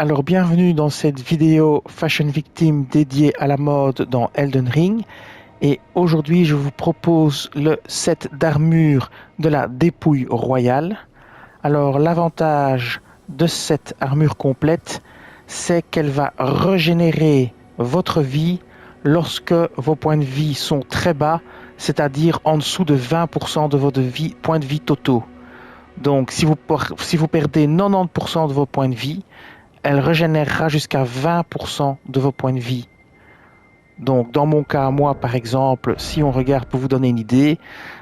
Alors bienvenue dans cette vidéo Fashion Victim dédiée à la mode dans Elden Ring. Et aujourd'hui je vous propose le set d'armure de la dépouille royale. Alors l'avantage de cette armure complète, c'est qu'elle va régénérer votre vie lorsque vos points de vie sont très bas, c'est-à-dire en dessous de 20% de votre points de vie totaux. Donc si vous perdez 90% de vos points de vie, elle régénérera jusqu'à 20% de vos points de vie. Donc dans mon cas, moi par exemple, si on regarde pour vous donner une idée,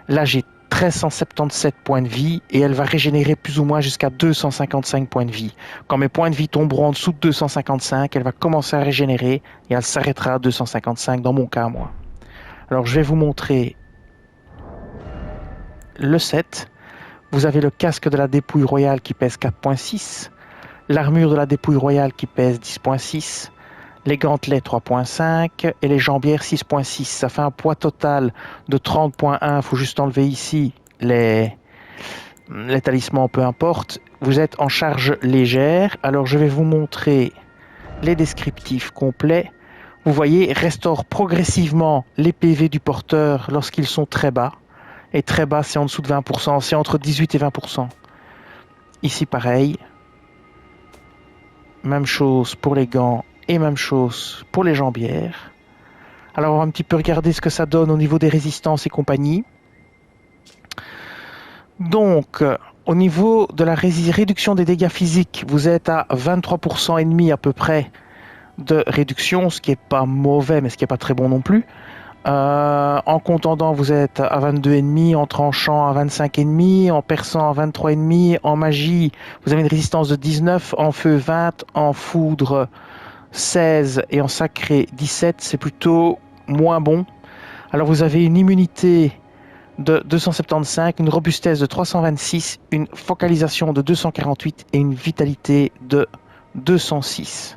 là j'ai 1377 points de vie et elle va régénérer plus ou moins jusqu'à 255 points de vie. Quand mes points de vie tomberont en dessous de 255, elle va commencer à régénérer et elle s'arrêtera à 255 dans mon cas moi. Alors je vais vous montrer le set. Vous avez le casque de la dépouille royale qui pèse 4.6. L'armure de la dépouille royale qui pèse 10.6, les gantelets 3.5 et les jambières 6.6. Ça fait un poids total de 30.1. Il faut juste enlever ici les talismans, peu importe. Vous êtes en charge légère. Alors je vais vous montrer les descriptifs complets. Vous voyez, restaure progressivement les PV du porteur lorsqu'ils sont très bas. Et très bas, c'est en dessous de 20%. C'est entre 18 et 20%. Ici, pareil. Même chose pour les gants et même chose pour les jambières. Alors on va un petit peu regarder ce que ça donne au niveau des résistances et compagnie. Donc au niveau de la réduction des dégâts physiques, vous êtes à 23% et demi à peu près de réduction, ce qui n'est pas mauvais mais ce qui n'est pas très bon non plus. En contendant, vous êtes à 22,5, en tranchant à 25,5, en perçant à 23,5, en magie, vous avez une résistance de 19, en feu 20, en foudre 16 et en sacré 17, c'est plutôt moins bon. Alors vous avez une immunité de 275, une robustesse de 326, une focalisation de 248 et une vitalité de 206.